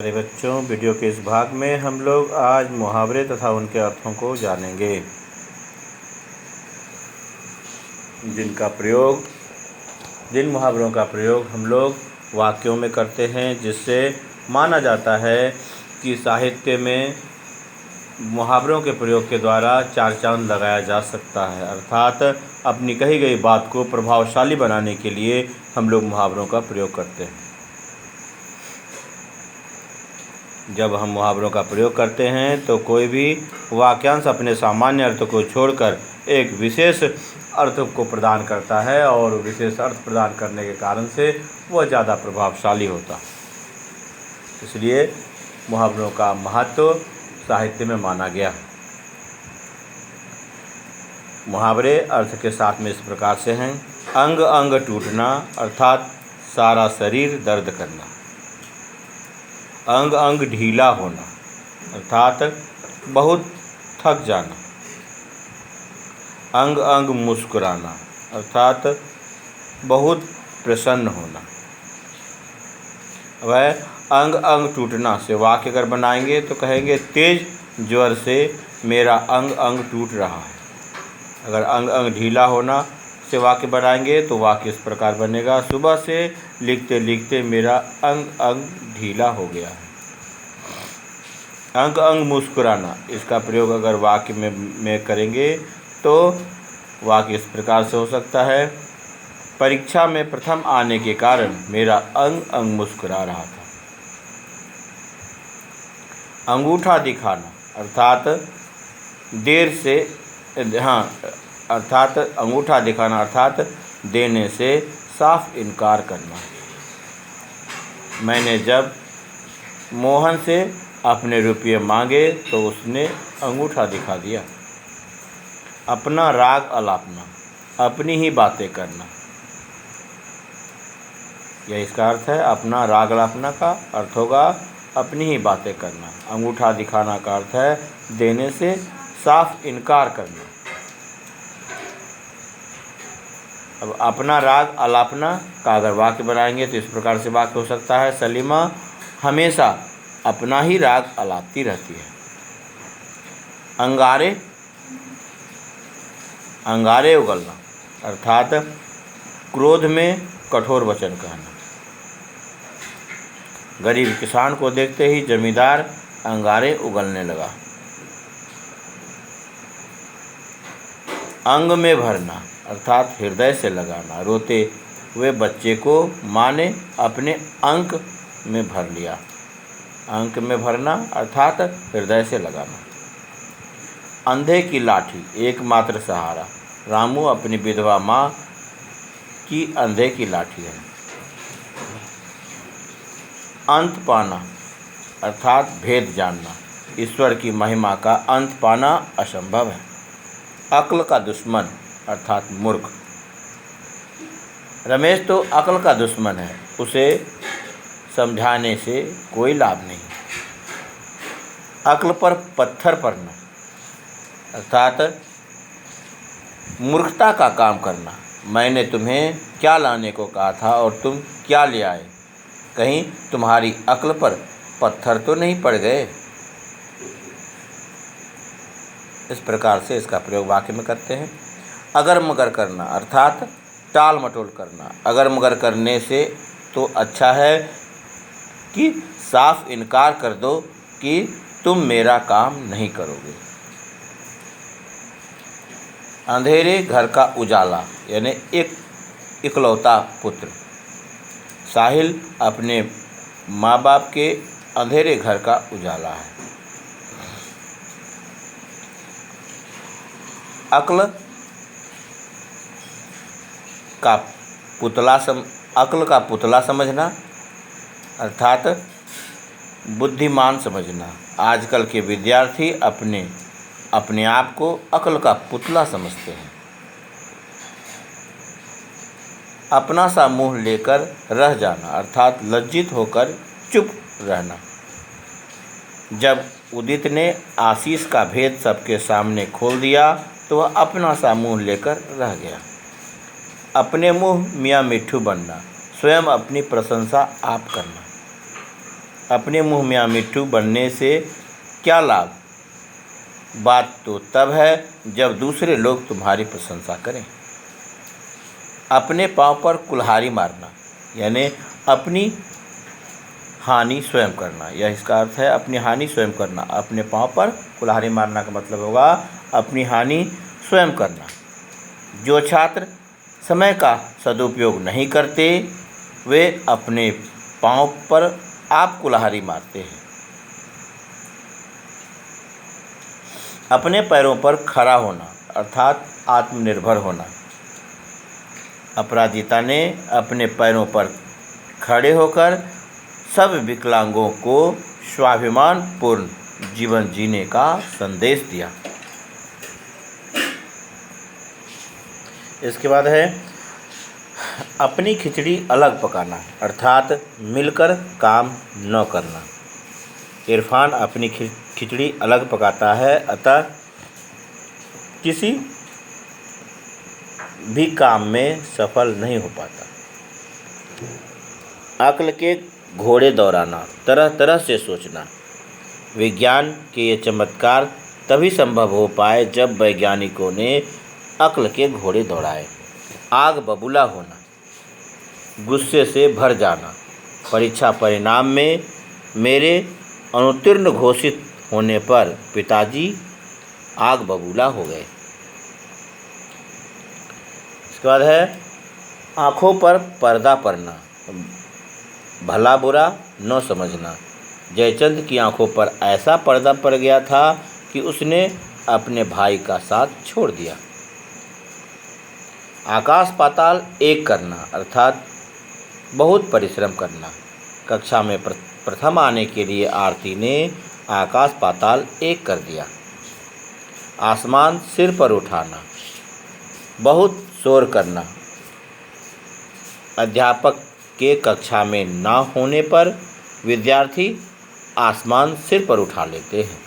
मेरे बच्चों, वीडियो के इस भाग में हम लोग आज मुहावरे तथा उनके अर्थों को जानेंगे, जिन मुहावरों का प्रयोग हम लोग वाक्यों में करते हैं, जिससे माना जाता है कि साहित्य में मुहावरों के प्रयोग के द्वारा चार चांद लगाया जा सकता है। अर्थात अपनी कही गई बात को प्रभावशाली बनाने के लिए हम लोग मुहावरों का प्रयोग करते हैं। जब हम मुहावरों का प्रयोग करते हैं तो कोई भी वाक्यांश अपने सामान्य अर्थ को छोड़कर एक विशेष अर्थ को प्रदान करता है और विशेष अर्थ प्रदान करने के कारण से वह ज़्यादा प्रभावशाली होता है। इसलिए मुहावरों का महत्व साहित्य में माना गया। मुहावरे अर्थ के साथ में इस प्रकार से हैं। अंग अंग टूटना अर्थात सारा शरीर दर्द करना। अंग अंग ढीला होना अर्थात बहुत थक जाना। अंग अंग मुस्कुराना अर्थात बहुत प्रसन्न होना। वह अंग अंग टूटना से वाक्य अगर बनाएंगे तो कहेंगे तेज ज्वर से मेरा अंग अंग टूट रहा है। अगर अंग अंग ढीला होना से वाक्य बनाएंगे तो वाक्य इस प्रकार बनेगा, सुबह से लिखते लिखते मेरा अंग अंग ढीला हो गया है। अंग अंग मुस्कुराना, इसका प्रयोग अगर वाक्य में करेंगे तो वाक्य इस प्रकार से हो सकता है, परीक्षा में प्रथम आने के कारण मेरा अंग अंग मुस्कुरा रहा था। अंगूठा दिखाना अर्थात अंगूठा दिखाना अर्थात देने से साफ इनकार करना। मैंने जब मोहन से अपने रुपये मांगे तो उसने अंगूठा दिखा दिया। अपना राग अलापना, अपनी ही बातें करना, यह इसका अर्थ है। अपना राग अलापना का अर्थ होगा अपनी ही बातें करना। अंगूठा दिखाना का अर्थ है देने से साफ इनकार करना। अब अपना राग अलापना का अगर वाक्य बनाएंगे तो इस प्रकार से वाक्य हो सकता है, सलीमा हमेशा अपना ही राग अलापती रहती है। अंगारे उगलना अर्थात क्रोध में कठोर वचन कहना। गरीब किसान को देखते ही जमींदार अंगारे उगलने लगा। अंग में भरना अर्थात हृदय से लगाना। रोते हुए बच्चे को माँ ने अपने अंक में भर लिया। अंक में भरना अर्थात हृदय से लगाना। अंधे की लाठी एकमात्र सहारा। रामू अपनी विधवा माँ की अंधे की लाठी है। अंत पाना अर्थात भेद जानना। ईश्वर की महिमा का अंत पाना असंभव है। अक्ल का दुश्मन अर्थात मूर्ख। रमेश तो अक्ल का दुश्मन है, उसे समझाने से कोई लाभ नहीं। अक्ल पर पत्थर पड़ना अर्थात मूर्खता का काम करना। मैंने तुम्हें क्या लाने को कहा था और तुम क्या ले आए? कहीं तुम्हारी अक्ल पर पत्थर तो नहीं पड़ गए? इस प्रकार से इसका प्रयोग वाक्य में करते हैं। अगर मगर करना अर्थात टाल मटोल करना। अगर मगर करने से तो अच्छा है कि साफ इनकार कर दो कि तुम मेरा काम नहीं करोगे। अंधेरे घर का उजाला यानी एक इकलौता पुत्र। साहिल अपने माँ बाप के अंधेरे घर का उजाला है। अक्ल का पुतला समझना अर्थात बुद्धिमान समझना। आजकल के विद्यार्थी अपने आप को अक्ल का पुतला समझते हैं। अपना सा मुँह लेकर रह जाना अर्थात लज्जित होकर चुप रहना। जब उदित ने आशीष का भेद सबके सामने खोल दिया तो वह अपना सा मुँह लेकर रह गया। अपने मुँह मियाँ मिट्ठू बनना, स्वयं अपनी प्रशंसा आप करना। अपने मुँह में मिट्ठू बनने से क्या लाभ? बात तो तब है जब दूसरे लोग तुम्हारी प्रशंसा करें। अपने पाँव पर कुल्हाड़ी मारना यानी अपनी हानि स्वयं करना, यह इसका अर्थ है अपनी हानि स्वयं करना। अपने पाँव पर कुल्हाड़ी मारना का मतलब होगा अपनी हानि स्वयं करना। जो छात्र समय का सदुपयोग नहीं करते वे अपने पाँव पर आप कुल्हाड़ी मारते हैं। अपने पैरों पर खड़ा होना अर्थात आत्मनिर्भर होना। अपराजिता ने अपने पैरों पर खड़े होकर सब विकलांगों को स्वाभिमानपूर्ण जीवन जीने का संदेश दिया। इसके बाद है अपनी खिचड़ी अलग पकाना अर्थात मिलकर काम न करना। इरफान अपनी खिचड़ी अलग पकाता है, अतः किसी भी काम में सफल नहीं हो पाता। अक्ल के घोड़े दौड़ाना, तरह तरह से सोचना। विज्ञान के ये चमत्कार तभी संभव हो पाए जब वैज्ञानिकों ने अक्ल के घोड़े दौड़ाए। आग बबूला होना, गुस्से से भर जाना। परीक्षा परिणाम में मेरे अनुत्तीर्ण घोषित होने पर पिताजी आग बबूला हो गए। इसके बाद है आँखों पर पर्दा पड़ना, भला बुरा न समझना। जयचंद की आंखों पर ऐसा पर्दा पड़ गया था कि उसने अपने भाई का साथ छोड़ दिया। आकाश पाताल एक करना अर्थात बहुत परिश्रम करना। कक्षा में प्रथम आने के लिए आरती ने आकाश पाताल एक कर दिया। आसमान सिर पर उठाना, बहुत शोर करना। अध्यापक के कक्षा में ना होने पर विद्यार्थी आसमान सिर पर उठा लेते हैं।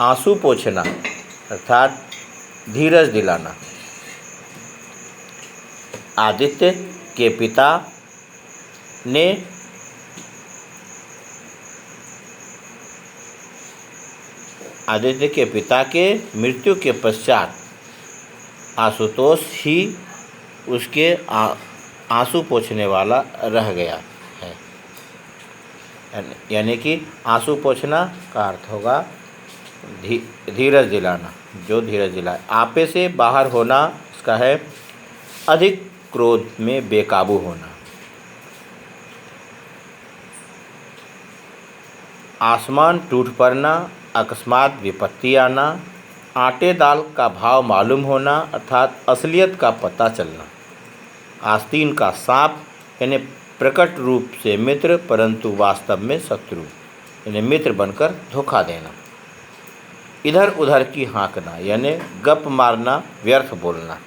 आंसू पोंछना अर्थात धीरज दिलाना। आदित्य के पिता ने आदित्य के पिता के मृत्यु के पश्चात आशुतोष ही उसके आंसू पोंछने वाला रह गया है। यानी कि आंसू पोंछना का अर्थ होगा धीरज दिलाना, जो धीरज दिलाए। आपे से बाहर होना इसका है अधिक क्रोध में बेकाबू होना। आसमान टूट पड़ना, अकस्मात विपत्ति आना। आटे दाल का भाव मालूम होना अर्थात असलियत का पता चलना। आस्तीन का सांप यानी प्रकट रूप से मित्र परंतु वास्तव में शत्रु, यानी मित्र बनकर धोखा देना। इधर उधर की हाँकना यानी गप मारना, व्यर्थ बोलना।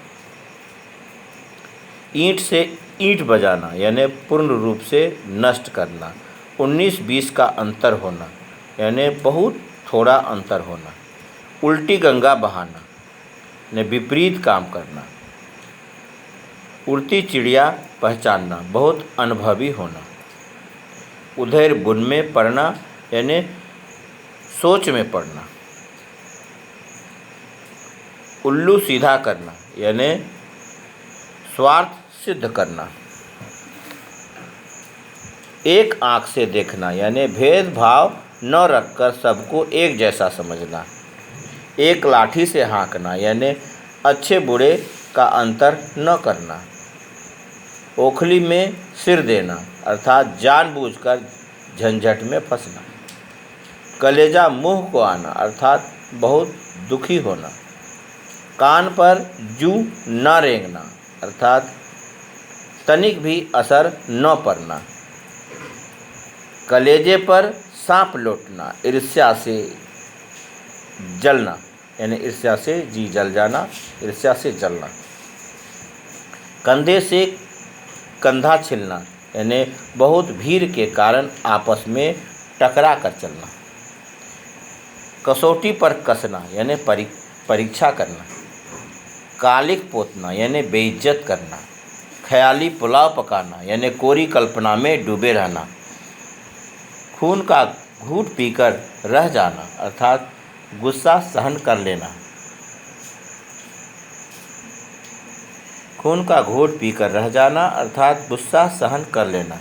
ईंट से ईंट बजाना यानी पूर्ण रूप से नष्ट करना। 19-20 का अंतर होना यानी बहुत थोड़ा अंतर होना। उल्टी गंगा बहाना यानी विपरीत काम करना। उड़ती चिड़िया पहचानना, बहुत अनुभवी होना। उधेर बुन में पड़ना यानी सोच में पड़ना। उल्लू सीधा करना यानी स्वार्थ सिद्ध करना। एक आँख से देखना यानी भेदभाव न रखकर सबको एक जैसा समझना। एक लाठी से हाँकना यानी अच्छे बुरे का अंतर न करना। ओखली में सिर देना अर्थात जानबूझकर झंझट में फंसना। कलेजा मुंह को आना अर्थात बहुत दुखी होना। कान पर जू न रेंगना अर्थात तनिक भी असर न पड़ना। कलेजे पर सांप लौटना, ईर्ष्या से जलना यानी ईर्ष्या से जी जल जाना, ईर्ष्या से जलना। कंधे से कंधा छिलना यानी बहुत भीड़ के कारण आपस में टकरा कर चलना। कसौटी पर कसना यानी परीक्षा करना। कालिक पोतना यानी बेइज्जत करना। ख्याली पुलाव पकाना यानी कोरी कल्पना में डूबे रहना। खून का घूंट पीकर रह जाना अर्थात गुस्सा सहन कर लेना। खून का घूंट पीकर रह जाना अर्थात गुस्सा सहन कर लेना।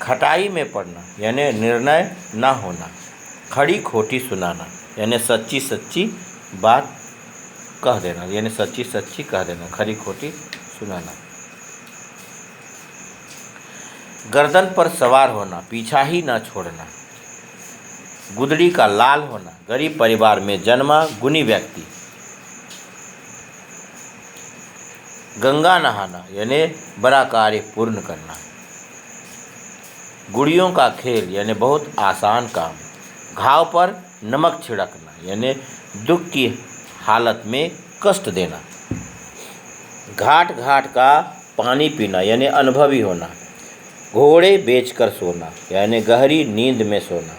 खटाई में पड़ना यानी निर्णय ना होना। खड़ी खोटी सुनाना यानी सच्ची सच्ची बात कह देना, यानी सच्ची सच्ची कह देना, खरी खोटी सुनाना। गर्दन पर सवार होना, पीछा ही ना छोड़ना। गुदड़ी का लाल होना, गरीब परिवार में जन्मा गुणी व्यक्ति। गंगा नहाना यानी बड़ा कार्य पूर्ण करना। गुड़ियों का खेल यानी बहुत आसान काम। घाव पर नमक छिड़कना यानी दुख की हालत में कष्ट देना। घाट घाट का पानी पीना यानी अनुभवी होना। घोड़े बेचकर सोना यानी गहरी नींद में सोना।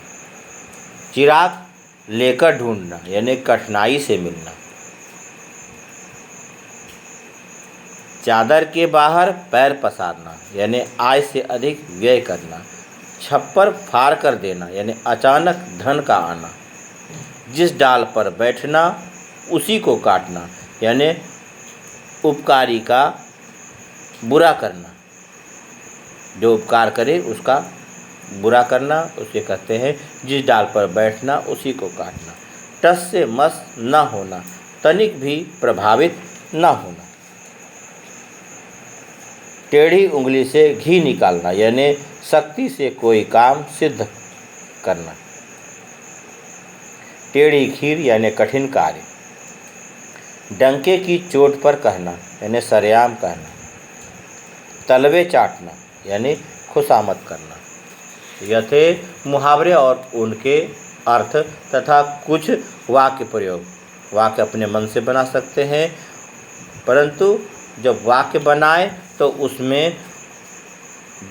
चिराग लेकर ढूंढना यानी कठिनाई से मिलना। चादर के बाहर पैर पसारना यानी आय से अधिक व्यय करना। छप्पर फाड़ कर देना यानी अचानक धन का आना। जिस डाल पर बैठना उसी को काटना यानी उपकारी का बुरा करना। जो उपकार करे उसका बुरा करना उसे कहते हैं जिस डाल पर बैठना उसी को काटना। टस से मस न होना, तनिक भी प्रभावित न होना। टेढ़ी उंगली से घी निकालना यानी सख्ती से कोई काम सिद्ध करना। टेढ़ी खीर यानी कठिन कार्य। डंके की चोट पर कहना यानी सरेआम कहना। तलवे चाटना यानी खुशामद करना। यह थे मुहावरे और उनके अर्थ तथा कुछ वाक्य प्रयोग। वाक्य अपने मन से बना सकते हैं, परंतु जब वाक्य बनाए तो उसमें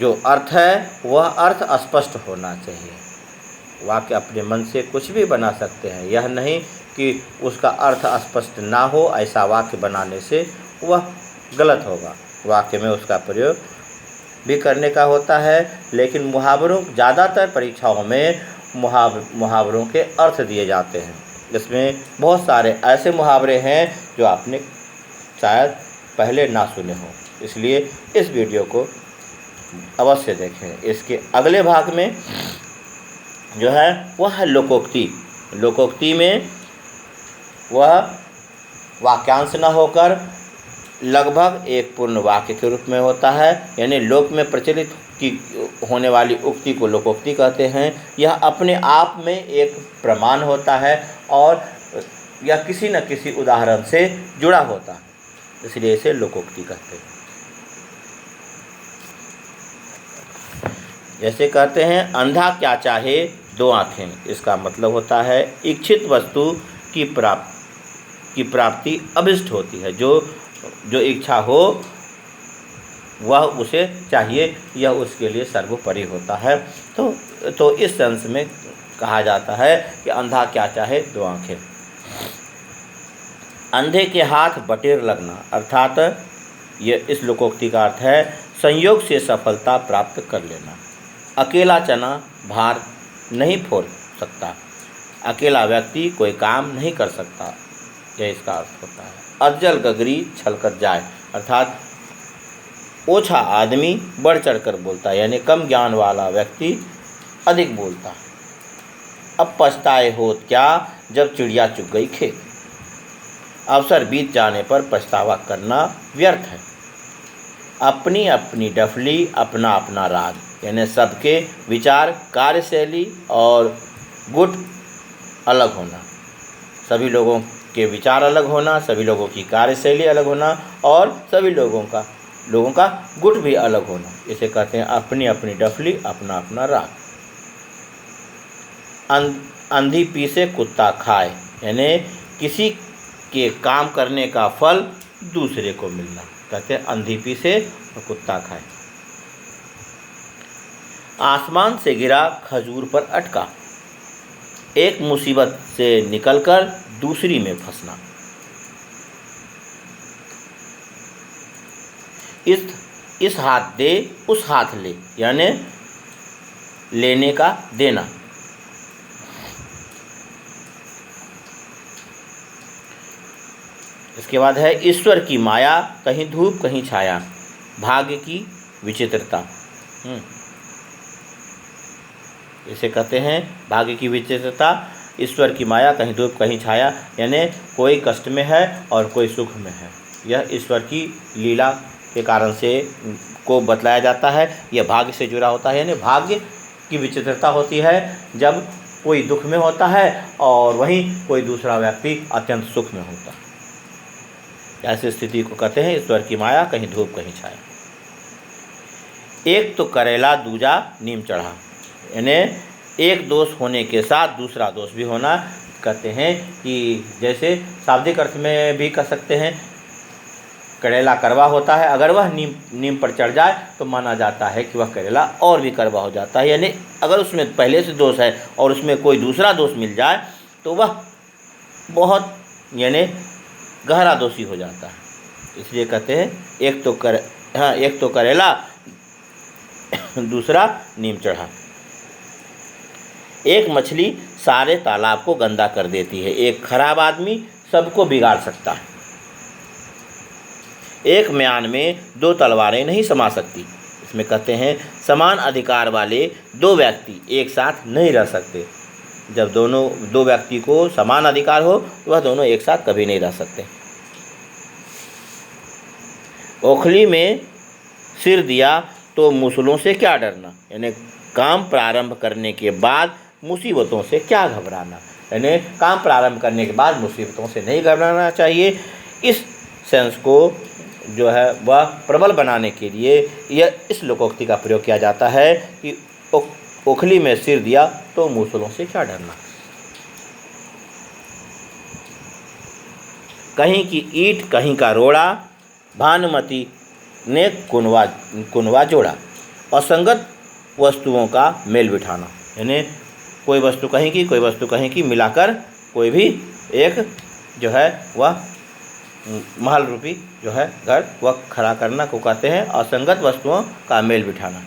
जो अर्थ है वह अर्थ स्पष्ट होना चाहिए। वाक्य अपने मन से कुछ भी बना सकते हैं, यह नहीं कि उसका अर्थ स्पष्ट ना हो, ऐसा वाक्य बनाने से वह गलत होगा। वाक्य में उसका प्रयोग भी करने का होता है, लेकिन मुहावरों ज़्यादातर परीक्षाओं में मुहावरों के अर्थ दिए जाते हैं। इसमें बहुत सारे ऐसे मुहावरे हैं जो आपने शायद पहले ना सुने हों, इसलिए इस वीडियो को अवश्य देखें। इसके अगले भाग में जो है वह है लोकोक्ति। लोकोक्ति में वह वाक्यांश न होकर लगभग एक पूर्ण वाक्य के रूप में होता है, यानी लोक में प्रचलित की होने वाली उक्ति को लोकोक्ति कहते हैं। यह अपने आप में एक प्रमाण होता है और यह किसी न किसी उदाहरण से जुड़ा होता है, इसलिए इसे लोकोक्ति कहते हैं। जैसे कहते हैं अंधा क्या चाहे दो आँखें, इसका मतलब होता है इच्छित वस्तु की प्राप्ति अभिष्ट होती है। जो इच्छा हो वह उसे चाहिए, यह उसके लिए सर्वोपरि होता है। तो इस सेंस में कहा जाता है कि अंधा क्या चाहे दो आँखें। अंधे के हाथ बटेर लगना, अर्थात ये इस लोकोक्ति का अर्थ है संयोग से सफलता प्राप्त कर लेना। अकेला चना भार नहीं फोड़ सकता, अकेला व्यक्ति कोई काम नहीं कर सकता, यह इसका अर्थ होता है। अज्जल गगरी छलकत जाए, अर्थात ओछा आदमी बढ़ चढ़कर बोलता है, यानी कम ज्ञान वाला व्यक्ति अधिक बोलता। अब पछताए होत क्या जब चिड़िया चुग गई खेत, अवसर बीत जाने पर पछतावा करना व्यर्थ है। अपनी अपनी डफली अपना अपना राग, यानी सबके विचार कार्यशैली और गुट अलग होना। सभी लोगों के विचार अलग होना, सभी लोगों की कार्यशैली अलग होना और सभी लोगों का गुट भी अलग होना, इसे कहते हैं अपनी अपनी डफली अपना अपना राग। अंधी पीसे कुत्ता खाए, यानी किसी के काम करने का फल दूसरे को मिलना, कहते हैं अंधी पीसे और कुत्ता खाए। आसमान से गिरा खजूर पर अटका, एक मुसीबत से निकलकर दूसरी में फंसना। इस हाथ दे उस हाथ ले, यानी लेने का देना। इसके बाद है ईश्वर की माया, कहीं धूप कहीं छाया, भाग्य की विचित्रता। इसे कहते हैं भाग्य की विचित्रता, ईश्वर की माया, कहीं धूप कहीं छाया, यानी कोई कष्ट में है और कोई सुख में है। यह ईश्वर की लीला के कारण से को बतलाया जाता है। यह भाग्य से जुड़ा होता है, यानी भाग्य की विचित्रता होती है जब कोई दुख में होता है और वहीं कोई दूसरा व्यक्ति अत्यंत सुख में होता है। ऐसी स्थिति को कहते हैं ईश्वर की माया, कहीं धूप कहीं छाया। एक तो करेला दूजा नीम चढ़ा, यानी एक दोष होने के साथ दूसरा दोष भी होना। कहते हैं कि जैसे शाब्दिक अर्थ में भी कह सकते हैं, करेला कड़वा होता है, अगर वह नीम पर चढ़ जाए तो माना जाता है कि वह करेला और भी कड़वा हो जाता है। यानी अगर उसमें पहले से दोष है और उसमें कोई दूसरा दोष मिल जाए तो वह बहुत यानी गहरा दोषी हो जाता है। इसलिए कहते हैं एक तो करेला दूसरा नीम चढ़ा। एक मछली सारे तालाब को गंदा कर देती है, एक खराब आदमी सबको बिगाड़ सकता है। एक म्यान में दो तलवारें नहीं समा सकती। इसमें कहते हैं समान अधिकार वाले दो व्यक्ति एक साथ नहीं रह सकते। जब दो व्यक्ति को समान अधिकार हो तो वह दोनों एक साथ कभी नहीं रह सकते। ओखली में सिर दिया तो मुसलों से क्या डरना, यानी काम प्रारंभ करने के बाद मुसीबतों से क्या घबराना, यानी काम प्रारंभ करने के बाद मुसीबतों से नहीं घबराना चाहिए। इस सेंस को जो है वह प्रबल बनाने के लिए यह इस लोकोक्ति का प्रयोग किया जाता है कि ओखली में सिर दिया तो मुसलों से क्या डरना। कहीं की ईंट कहीं का रोड़ा, भानुमति ने कुनवा जोड़ा। असंगत वस्तुओं का मेल बिठाना, यानी कोई वस्तु कहीं की कोई वस्तु कहीं की मिलाकर कोई भी एक जो है वह महल रूपी जो है घर वह खड़ा करना को कहते हैं असंगत वस्तुओं का मेल बिठाना।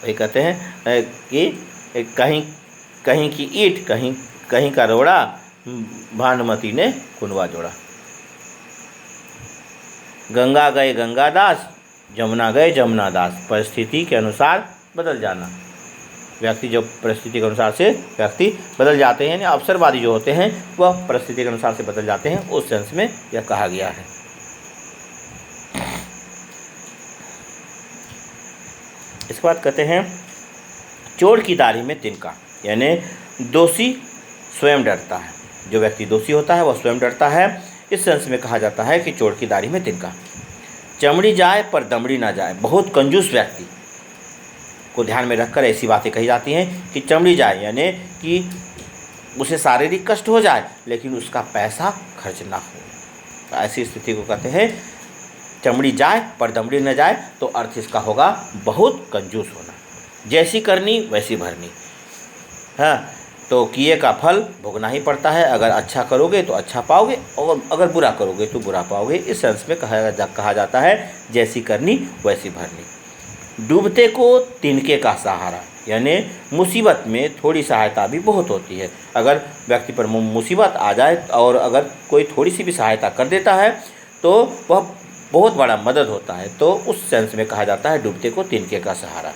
वही कहते हैं कि कहीं की ईंट कहीं का रोड़ा, भानुमति ने कुनवा जोड़ा। गंगा गए गंगादास, जमुना गए जमुनादास, परिस्थिति के अनुसार बदल जाना। व्यक्ति जो परिस्थिति के अनुसार से व्यक्ति बदल जाते हैं, यानी अवसरवादी जो होते हैं वह परिस्थिति के अनुसार से बदल जाते हैं, उस सेंस में यह कहा गया है। इसके बाद कहते हैं चोर की दाढ़ी में तिनका, यानी दोषी स्वयं डरता है। जो व्यक्ति दोषी होता है वह स्वयं डरता है। इस सेंस में कहा जाता है कि चोर की दाढ़ी में तिनका। चमड़ी जाए पर दमड़ी ना जाए, बहुत कंजूस व्यक्ति को ध्यान में रखकर ऐसी बातें कही जाती हैं कि चमड़ी जाए यानी कि उसे शारीरिक कष्ट हो जाए लेकिन उसका पैसा खर्च ना हो। तो ऐसी स्थिति को कहते हैं चमड़ी जाए पर दमड़ी न जाए, तो अर्थ इसका होगा बहुत कंजूस होना। जैसी करनी वैसी भरनी। हाँ, तो किए का फल भोगना ही पड़ता है। अगर अच्छा करोगे तो अच्छा पाओगे और अगर बुरा करोगे तो बुरा पाओगे। इस सेंस में कहा जाता है जैसी करनी वैसी भरनी। डूबते को तिनके का सहारा, यानी मुसीबत में थोड़ी सहायता भी बहुत होती है। अगर व्यक्ति पर मुसीबत आ जाए और अगर कोई थोड़ी सी भी सहायता कर देता है तो वह बहुत बड़ा मदद होता है। तो उस सेंस में कहा जाता है डूबते को तिनके का सहारा।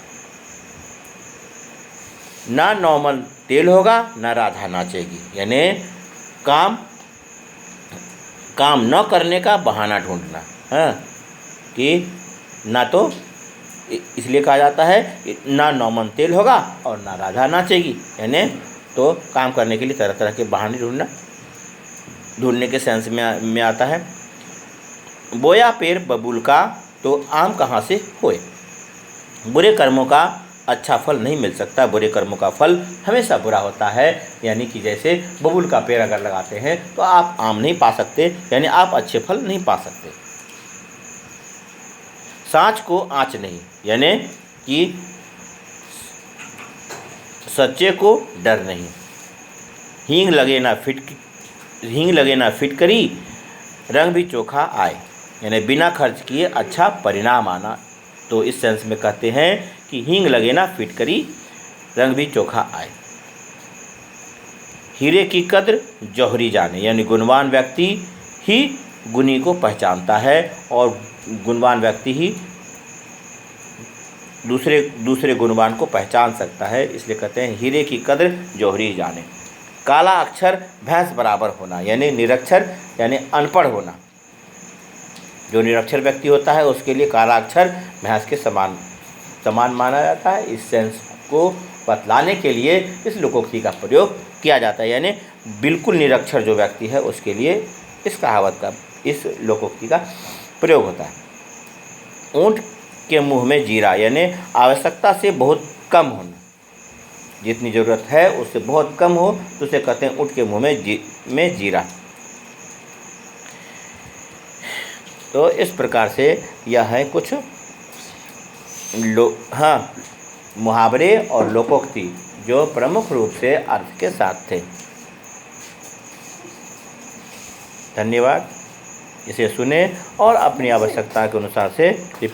ना नॉर्मल तेल होगा ना राधा नाचेगी, यानी काम न करने का बहाना ढूंढना। हाँ, कि ना तो इसलिए कहा जाता है ना नॉर्मल तेल होगा और ना राधा नाचेगी, यानी तो काम करने के लिए तरह तरह के बहाने ढूंढने के सेंस में आता है। बोया पेड़ बबूल का तो आम कहाँ से होए। बुरे कर्मों का अच्छा फल नहीं मिल सकता, बुरे कर्मों का फल हमेशा बुरा होता है। यानी कि जैसे बबूल का पेड़ अगर लगाते हैं तो आप आम नहीं पा सकते, यानी आप अच्छे फल नहीं पा सकते। सांच को आँच नहीं, यानी कि सच्चे को डर नहीं। हींग लगे ना फिटकरी, रंग भी चोखा आए, यानी बिना खर्च किए अच्छा परिणाम आना। तो इस सेंस में कहते हैं कि हींग लगे ना फिटकरी, रंग भी चोखा आए। हीरे की कद्र जौहरी जाने, यानी गुणवान व्यक्ति ही गुणी को पहचानता है और गुणवान व्यक्ति ही दूसरे गुणवान को पहचान सकता है, इसलिए कहते हैं हीरे की कद्र जौहरी जाने। काला अक्षर भैंस बराबर होना, यानी निरक्षर यानी अनपढ़ होना। जो निरक्षर व्यक्ति होता है उसके लिए काला अक्षर भैंस के समान माना जाता है। इस सेंस को बतलाने के लिए इस लोकोक्ति का प्रयोग किया जाता है, यानी बिल्कुल निरक्षर जो व्यक्ति है उसके लिए इस लोकोक्ति का प्रयोग होता है। ऊँट के मुंह में जीरा, यानी आवश्यकता से बहुत कम होना, जितनी ज़रूरत है उससे बहुत कम हो तो उसे कहते हैं ऊँट के मुंह में जीरा। तो इस प्रकार से यह है कुछ मुहावरे और लोकोक्ति जो प्रमुख रूप से अर्थ के साथ थे। धन्यवाद। इसे सुने और अपनी आवश्यकता के अनुसार से रिपीट